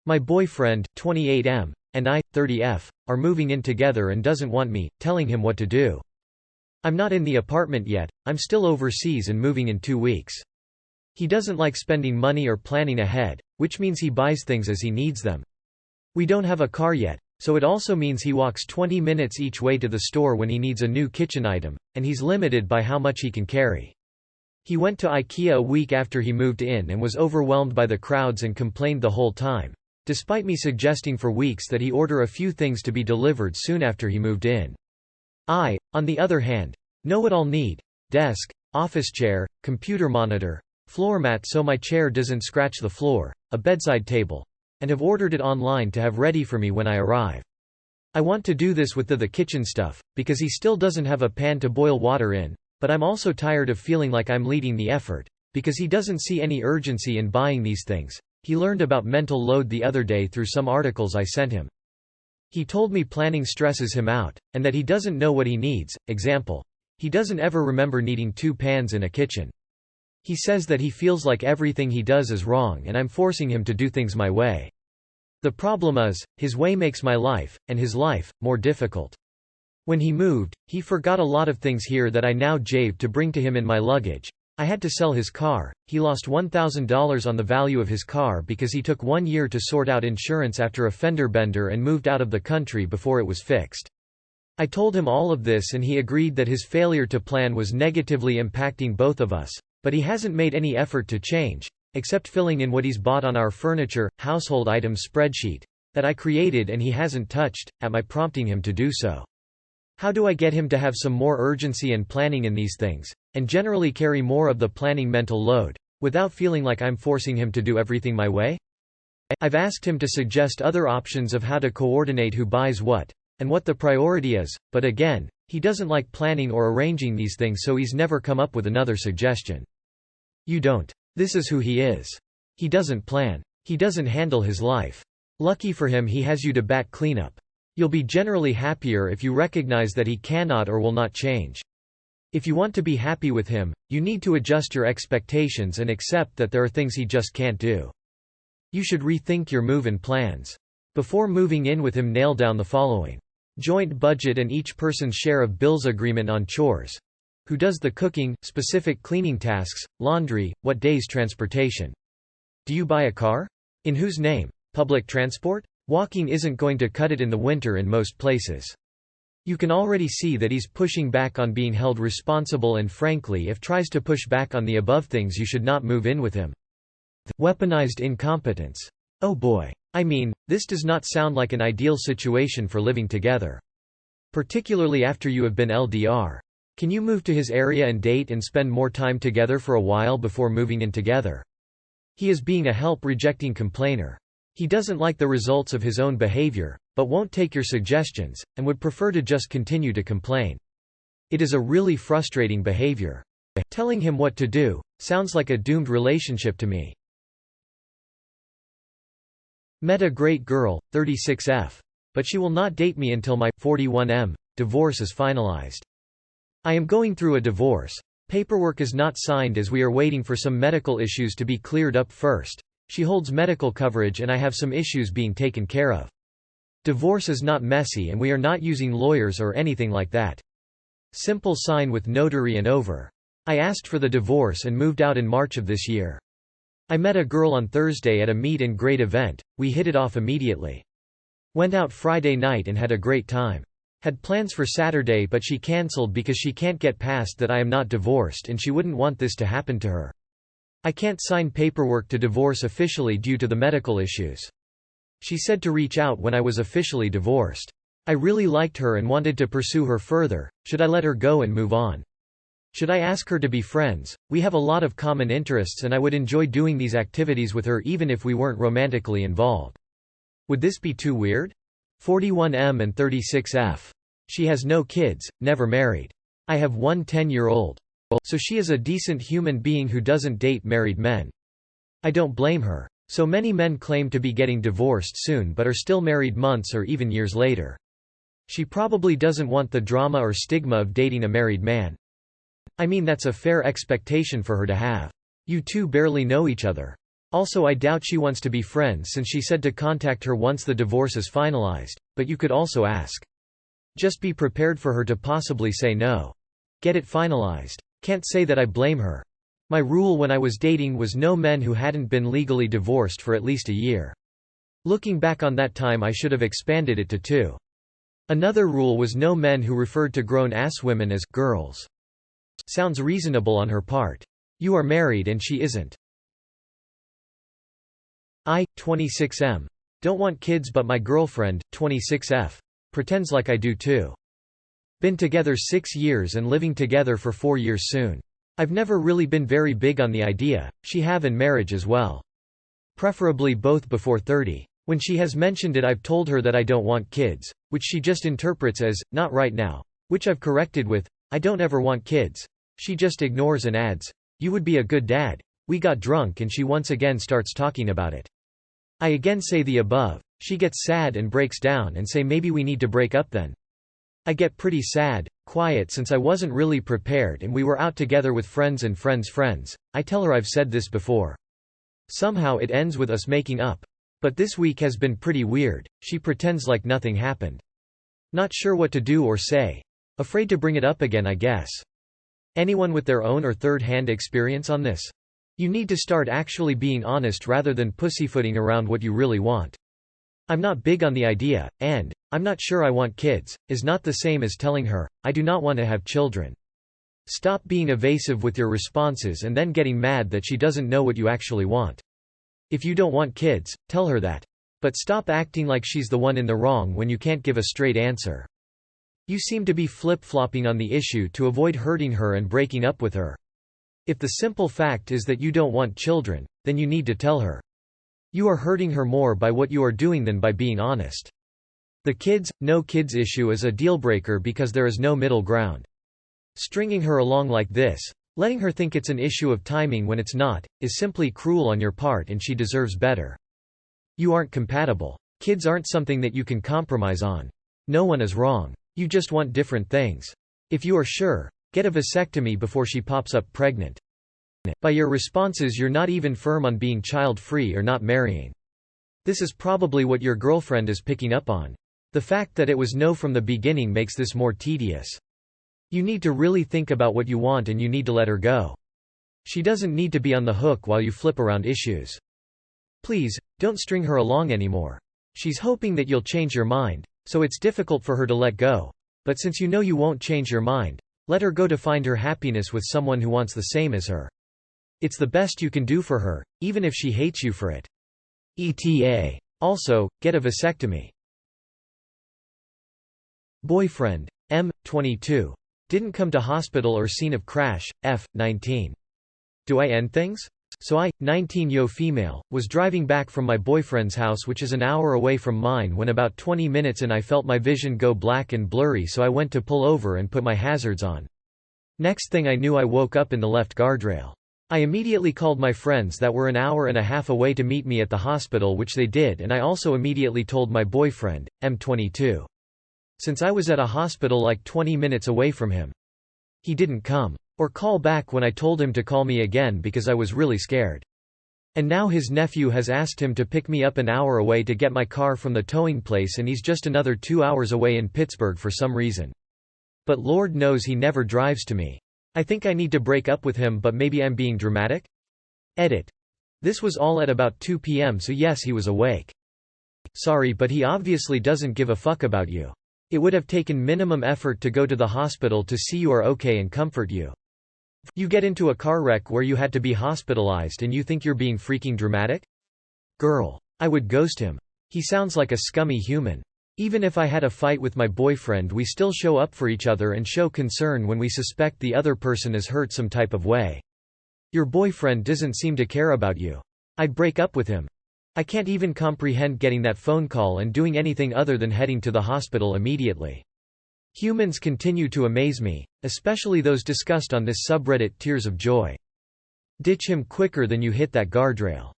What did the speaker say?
My boyfriend, 28M, and I, 30F, are moving in together and doesn't want me telling him what to do. I'm not in the apartment yet, I'm still overseas and moving in 2 weeks. He doesn't like spending money or planning ahead, which means he buys things as he needs them. We don't have a car yet, so it also means he walks 20 minutes each way to the store when he needs a new kitchen item, and he's limited by how much he can carry. He went to IKEA a week after he moved in and was overwhelmed by the crowds and complained the whole time, despite me suggesting for weeks that he order a few things to be delivered soon after he moved in. I, on the other hand, know what I'll need: desk, office chair, computer monitor, floor mat so my chair doesn't scratch the floor, a bedside table, and have ordered it online to have ready for me when I arrive. I want to do this with the kitchen stuff, because he still doesn't have a pan to boil water in, but I'm also tired of feeling like I'm leading the effort, because he doesn't see any urgency in buying these things. He learned about mental load the other day through some articles I sent him. He told me planning stresses him out, and that he doesn't know what he needs. Example, he doesn't ever remember needing 2 pans in a kitchen. He says that he feels like everything he does is wrong and I'm forcing him to do things my way. The problem is, his way makes my life, and his life, more difficult. When he moved, he forgot a lot of things here that I now javed to bring to him in my luggage. I had to sell his car. He lost $1,000 on the value of his car because he took 1 year to sort out insurance after a fender bender and moved out of the country before it was fixed. I told him all of this and he agreed that his failure to plan was negatively impacting both of us, but he hasn't made any effort to change, except filling in what he's bought on our furniture, household items spreadsheet that I created and he hasn't touched, at my prompting him to do so. How do I get him to have some more urgency and planning in these things, and generally carry more of the planning mental load, without feeling like I'm forcing him to do everything my way? I've asked him to suggest other options of how to coordinate who buys what, and what the priority is, but again, he doesn't like planning or arranging these things, so he's never come up with another suggestion. You don't. This is who he is. He doesn't plan. He doesn't handle his life. Lucky for him he has you to back cleanup. You'll be generally happier if you recognize that he cannot or will not change. If you want to be happy with him, you need to adjust your expectations and accept that there are things he just can't do. You should rethink your move-in plans. Before moving in with him, nail down the following: joint budget and each person's share of bills, agreement on chores. Who does the cooking, specific cleaning tasks, laundry, what days transportation. Do you buy a car? In whose name? Public transport? Walking isn't going to cut it in the winter in most places. You can already see that he's pushing back on being held responsible, and frankly if tries to push back on the above things you should not move in with him. Weaponized incompetence. Oh boy. I mean, this does not sound like an ideal situation for living together. Particularly after you have been LDR. Can you move to his area and date and spend more time together for a while before moving in together? He is being a help-rejecting complainer. He doesn't like the results of his own behavior, but won't take your suggestions, and would prefer to just continue to complain. It is a really frustrating behavior. Telling him what to do sounds like a doomed relationship to me. Met a great girl, 36F. But she will not date me until my 41M divorce is finalized. I am going through a divorce. Paperwork is not signed as we are waiting for some medical issues to be cleared up first. She holds medical coverage and I have some issues being taken care of. Divorce is not messy and we are not using lawyers or anything like that. Simple sign with notary and over. I asked for the divorce and moved out in March of this year. I met a girl on Thursday at a meet and greet event. We hit it off immediately. Went out Friday night and had a great time. Had plans for Saturday but she cancelled because she can't get past that I am not divorced and she wouldn't want this to happen to her. I can't sign paperwork to divorce officially due to the medical issues. She said to reach out when I was officially divorced. I really liked her and wanted to pursue her further. Should I let her go and move on? Should I ask her to be friends? We have a lot of common interests and I would enjoy doing these activities with her even if we weren't romantically involved. Would this be too weird? 41M and 36F. She has no kids, never married. I have one 10-year-old. So she is a decent human being who doesn't date married men. I don't blame her. So many men claim to be getting divorced soon but are still married months or even years later. She probably doesn't want the drama or stigma of dating a married man. I mean, that's a fair expectation for her to have. You two barely know each other. Also, I doubt she wants to be friends since she said to contact her once the divorce is finalized, but you could also ask. Just be prepared for her to possibly say no. Get it finalized. Can't say that I blame her. My rule when I was dating was no men who hadn't been legally divorced for at least a year. Looking back on that time, I should have expanded it to 2. Another rule was no men who referred to grown-ass women as girls. Sounds reasonable on her part. You are married and she isn't. I, 26M. Don't want kids but my girlfriend, 26F. Pretends like I do too. Been together 6 years and living together for 4 years soon. I've never really been very big on the idea, she have in marriage as well. Preferably both before 30. When she has mentioned it I've told her that I don't want kids, which she just interprets as, not right now, which I've corrected with, I don't ever want kids. She just ignores and adds, you would be a good dad. We got drunk and she once again starts talking about it. I again say the above. She gets sad and breaks down and say maybe we need to break up then. I get pretty sad, quiet since I wasn't really prepared and we were out together with friends and friends' friends. I tell her I've said this before. Somehow it ends with us making up. But this week has been pretty weird. She pretends like nothing happened. Not sure what to do or say. Afraid to bring it up again, I guess. Anyone with their own or third-hand experience on this? You need to start actually being honest rather than pussyfooting around what you really want. I'm not big on the idea, and I'm not sure I want kids, is not the same as telling her, I do not want to have children. Stop being evasive with your responses and then getting mad that she doesn't know what you actually want. If you don't want kids, tell her that. But stop acting like she's the one in the wrong when you can't give a straight answer. You seem to be flip-flopping on the issue to avoid hurting her and breaking up with her. If the simple fact is that you don't want children, then you need to tell her. You are hurting her more by what you are doing than by being honest. The kids, no kids issue is a deal-breaker because there is no middle ground. Stringing her along like this, letting her think it's an issue of timing when it's not, is simply cruel on your part and she deserves better. You aren't compatible. Kids aren't something that you can compromise on. No one is wrong. You just want different things. If you are sure, get a vasectomy before she pops up pregnant. By your responses you're not even firm on being child-free or not marrying. This is probably what your girlfriend is picking up on. The fact that it was no from the beginning makes this more tedious. You need to really think about what you want and you need to let her go. She doesn't need to be on the hook while you flip around issues. Please, don't string her along anymore. She's hoping that you'll change your mind, so it's difficult for her to let go. But since you know you won't change your mind, let her go to find her happiness with someone who wants the same as her. It's the best you can do for her, even if she hates you for it. ETA. Also, get a vasectomy. Boyfriend. M, 22. Didn't come to hospital or scene of crash. F, 19. Do I end things? So I, 19-yo female, was driving back from my boyfriend's house which is an hour away from mine when about 20 minutes in I felt my vision go black and blurry so I went to pull over and put my hazards on. Next thing I knew I woke up in the left guardrail. I immediately called my friends that were an hour and a half away to meet me at the hospital which they did and I also immediately told my boyfriend, M22. Since I was at a hospital like 20 minutes away from him. He didn't come. Or call back when I told him to call me again because I was really scared. And now his nephew has asked him to pick me up an hour away to get my car from the towing place and he's just another 2 hours away in Pittsburgh for some reason. But Lord knows he never drives to me. I think I need to break up with him but maybe I'm being dramatic? Edit. This was all at about 2 p.m. so yes he was awake. Sorry but he obviously doesn't give a fuck about you. It would have taken minimum effort to go to the hospital to see you are okay and comfort you. You get into a car wreck where you had to be hospitalized and you think you're being freaking dramatic? Girl. I would ghost him. He sounds like a scummy human. Even if I had a fight with my boyfriend we still show up for each other and show concern when we suspect the other person is hurt some type of way. Your boyfriend doesn't seem to care about you. I'd break up with him. I can't even comprehend getting that phone call and doing anything other than heading to the hospital immediately. Humans continue to amaze me, especially those discussed on this subreddit Tears of Joy. Ditch him quicker than you hit that guardrail.